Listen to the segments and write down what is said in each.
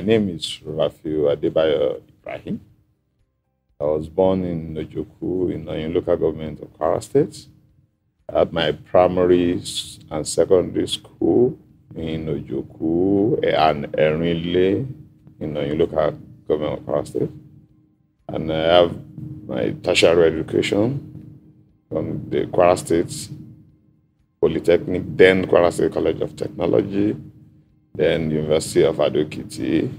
My name is Rafiu Ibrahim. I was born in Nojoku in the local government of Kwara State. I had my primary and secondary school in Nojoku and Erinle in the local government of Kwara State. And I have my tertiary education from the Kwara State Polytechnic, then Kwara State College of Technology, then University of Ado-Ekiti,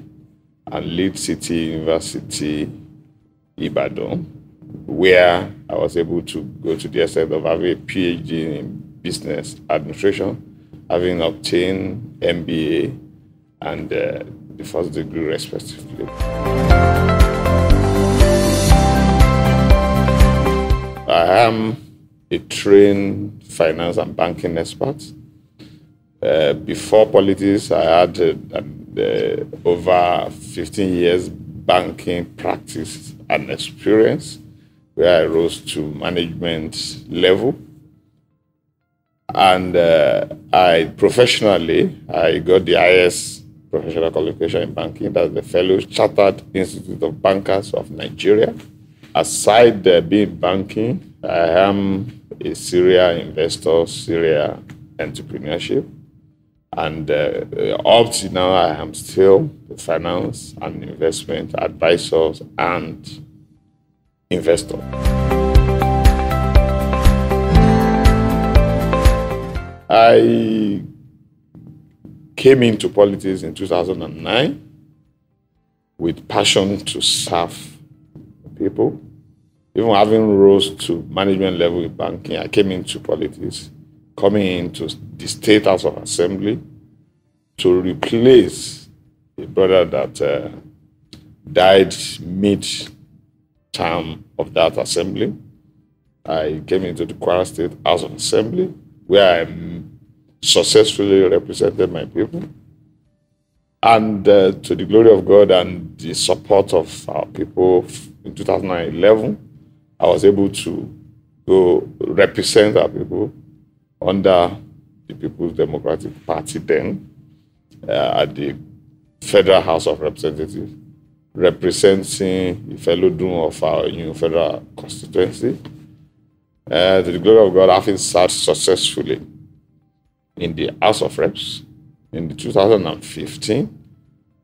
and Lead City University, Ibadan, where I was able to go to the extent of having a PhD in business administration, having obtained MBA and the first degree respectively. I am a trained finance and banking expert. Before politics, I had over 15 years banking practice and experience, where I rose to management level. And I got the highest professional qualification in banking. That's the Fellow Chartered Institute of Bankers of Nigeria. Aside being banking, I am a serial investor, serial entrepreneurship. And up to now, I am still a finance and investment advisor and investor. I came into politics in 2009 with passion to serve people. Even having rose to management level in banking, I came into politics, coming into the State House of Assembly to replace a brother that died mid-term of that assembly. I came into the Kwara State House of Assembly, where I successfully represented my people. And to the glory of God and the support of our people in 2011, I was able to go represent our people under the People's Democratic Party then at the Federal House of Representatives, representing the fellow doom of our new federal constituency. To the glory of God, having served successfully in the House of Reps. In 2015,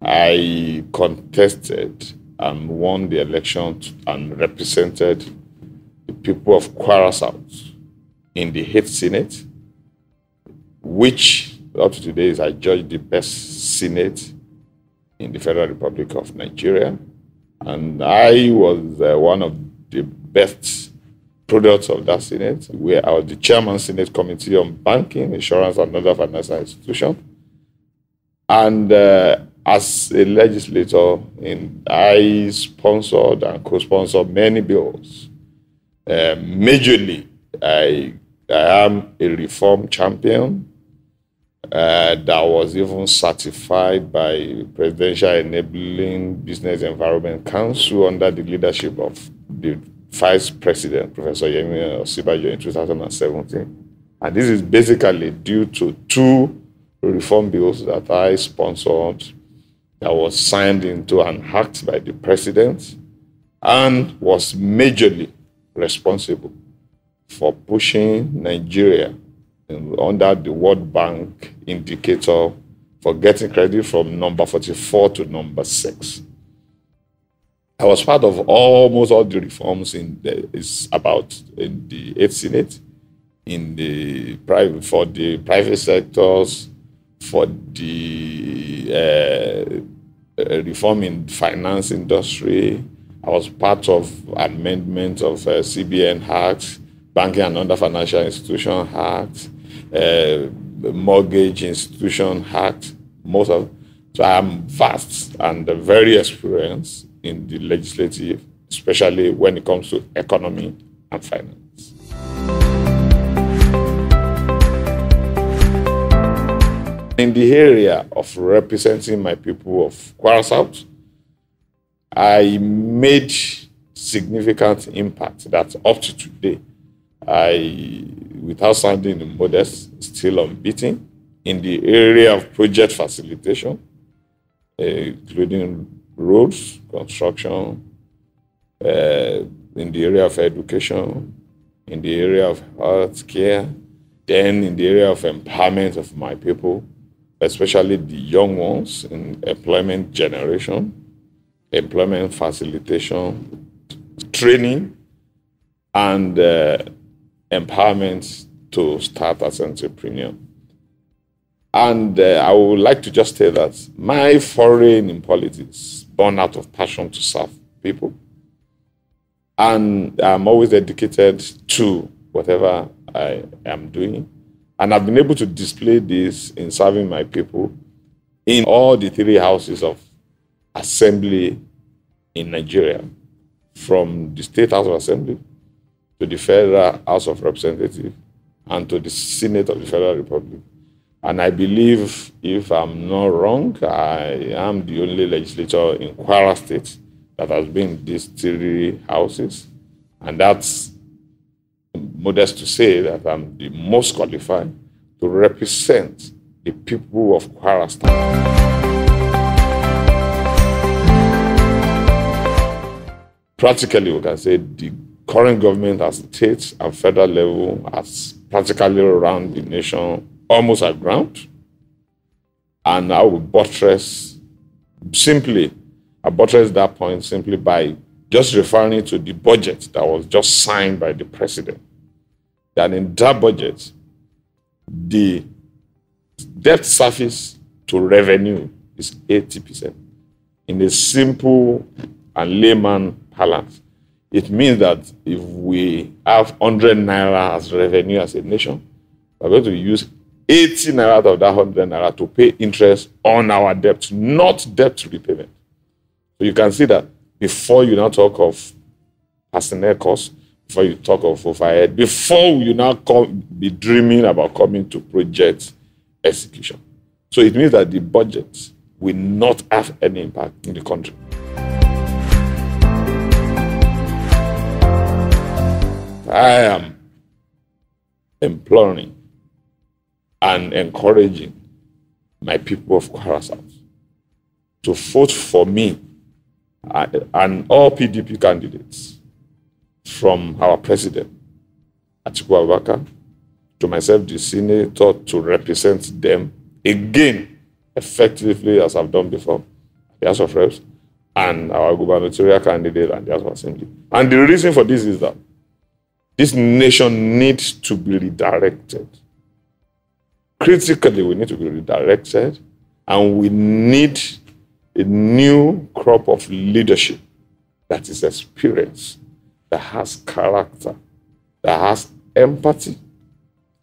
I contested and won the election and represented the people of Kwara South in the 8th Senate, which up to today is I judge the best Senate in the Federal Republic of Nigeria. And I was one of the best products of that Senate, where I was the chairman Senate Committee on Banking, Insurance, and other financial institutions. And as a legislator, I sponsored and co-sponsored many bills. Majorly, I am a reform champion that was even certified by Presidential Enabling Business Environment Council under the leadership of the Vice President, Professor Yemi Osibajo, in 2017. And this is basically due to 2 reform bills that I sponsored that was signed into an act by the President and was majorly responsible for pushing Nigeria under the World Bank indicator for getting credit from number 44 to number 6. I was part of almost all the reforms in the 8th Senate, for the private sectors, for the reform in finance industry. I was part of amendment of CBN Act, Banking and Other Financial Institution Act, Mortgage Institution Act, so I am vast and very experienced in the legislative, especially when it comes to economy and finance. In the area of representing my people of Kwara South, I made significant impact that up to today, without sounding modest, still unbeaten in the area of project facilitation, including roads, construction, in the area of education, in the area of health care, then in the area of empowerment of my people, especially the young ones in employment generation, employment facilitation, training, and empowerment to start as an entrepreneur. And I would like to just say that my foray in politics born out of passion to serve people. And I'm always dedicated to whatever I am doing. And I've been able to display this in serving my people in all the 3 houses of assembly in Nigeria, from the State House of Assembly to the Federal House of Representatives and to the Senate of the Federal Republic. And I believe, if I'm not wrong, I am the only legislator in Kwara State that has been in these 3 houses. And that's modest to say that I'm the most qualified to represent the people of Kwara State. Practically, we can say the current government at state and federal level has practically run the nation almost aground. And I will buttress that point simply by just referring to the budget that was just signed by the president. That in that budget, the debt service to revenue is 80%. In a simple and layman parlance, it means that if we have 100 naira as revenue as a nation, we're going to use 80 naira out of that 100 naira to pay interest on our debt, not debt repayment. So you can see that before you now talk of personnel costs, before you talk of overhead, before you now be dreaming about coming to project execution. So it means that the budget will not have any impact in the country. I am imploring and encouraging my people of Kwara South to vote for me and all PDP candidates, from our president, Atiku Abubakar, to myself, the senator, to represent them again effectively as I've done before, the House of Reps, and our gubernatorial candidate and the House of Assembly. And the reason for this is that this nation needs to be redirected. Critically, we need to be redirected, and we need a new crop of leadership that is experienced, that has character, that has empathy,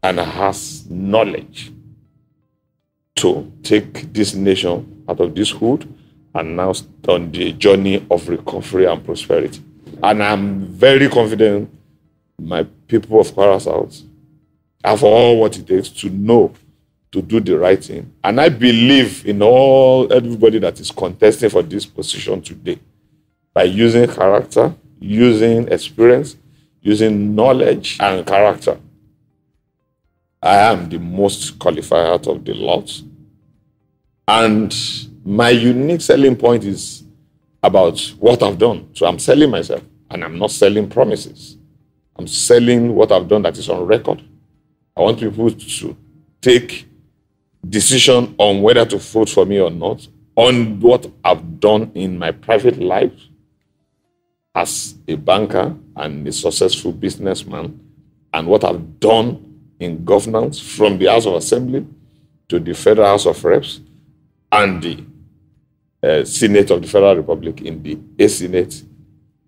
and has knowledge to take this nation out of this hood and now on the journey of recovery and prosperity. And I'm very confident my people of Kwara South have all what it takes to know to do the right thing. And I believe in everybody that is contesting for this position today, by using character, using experience, using knowledge and character. I am the most qualified out of the lot. And my unique selling point is about what I've done. So I'm selling myself, and I'm not selling promises. I'm selling what I've done that is on record. I want people to take decision on whether to vote for me or not, on what I've done in my private life as a banker and a successful businessman, and what I've done in governance from the House of Assembly to the Federal House of Reps and the Senate of the Federal Republic in the A-Senate,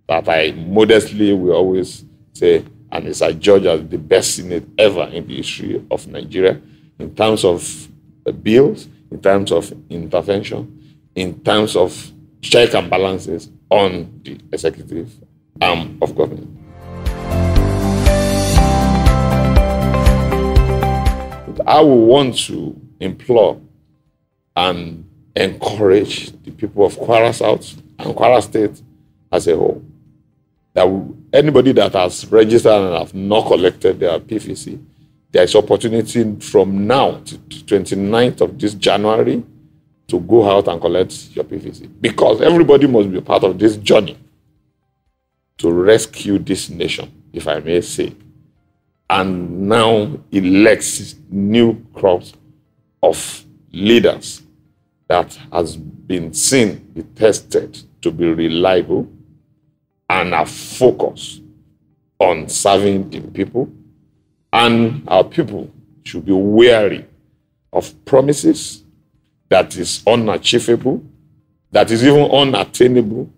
that I modestly will always say, and is adjudged as the best Senate ever in the history of Nigeria, in terms of bills, in terms of intervention, in terms of check and balances on the executive arm of government. I will want to implore and encourage the people of Kwara South and Kwara State as a whole, that anybody that has registered and have not collected their PVC, there is opportunity from now to the 29th of this January to go out and collect your PVC. Because everybody must be part of this journey to rescue this nation, if I may say. And now elects new crops of leaders that has been seen, be tested to be reliable and are focused on serving the people. And our people should be wary of promises that is unachievable, that is even unattainable,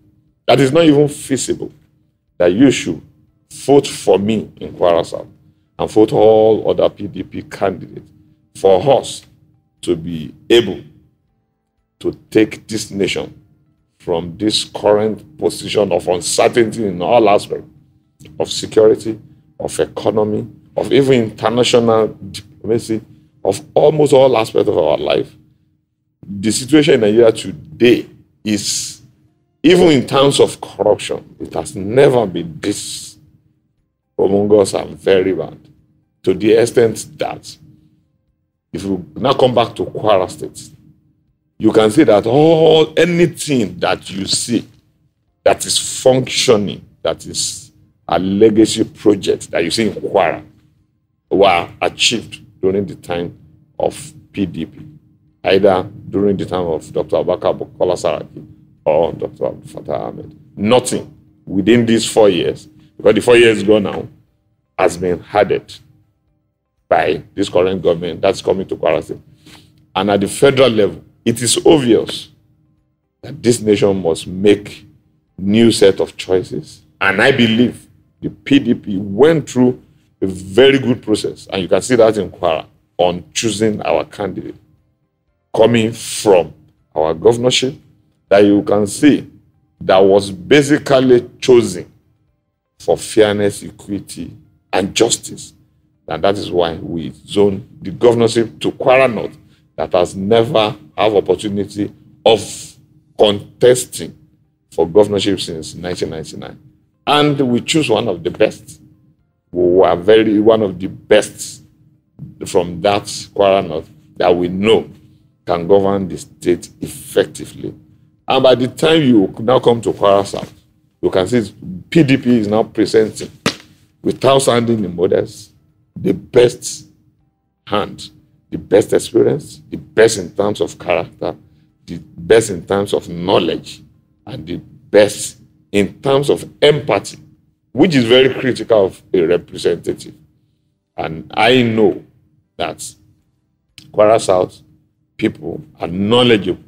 that is not even feasible, that you should vote for me in Kwara South and vote all other PDP candidates for us to be able to take this nation from this current position of uncertainty in all aspects of security, of economy, of even international diplomacy, of almost all aspects of our life. The situation in Nigeria today is, even in terms of corruption, it has never been this humongous and very bad, to the extent that if you now come back to Kwara State, you can see that anything that you see that is functioning, that is a legacy project that you see in Kwara, were achieved during the time of PDP, either during the time of Dr. Abubakar Bukola Saraki or Dr. Abdul Fattah Ahmed. Nothing within these 4 years, because the 4 years ago now, has been added by this current government that's coming to Kwara State. And at the federal level, it is obvious that this nation must make new set of choices. And I believe the PDP went through a very good process, and you can see that in Kwara, on choosing our candidate, coming from our governorship, that you can see that was basically chosen for fairness, equity, and justice. And that is why we zone the governorship to Kwara North, that has never have opportunity of contesting for governorship since 1999. And we choose one of the best. We were one of the best from that Kwara North that we know can govern the state effectively. And by the time you now come to Kwara South, you can see PDP is now presenting, without sounding immodest, the best hand, the best experience, the best in terms of character, the best in terms of knowledge, and the best in terms of empathy, which is very critical of a representative. And I know that Kwara South people are knowledgeable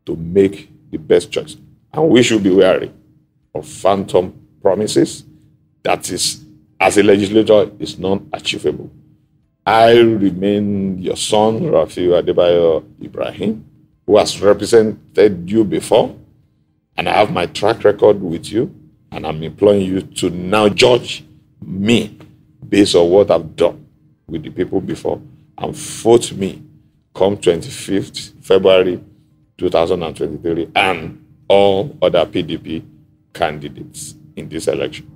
to make the best choice. And we should be wary of phantom promises that is, as a legislator, is not achievable. I remain your son, Rafiu Ibrahim, who has represented you before, and I have my track record with you, and I'm imploring you to now judge me based on what I've done with the people before, and vote me come 25th February 2023 and all other PDP candidates in this election.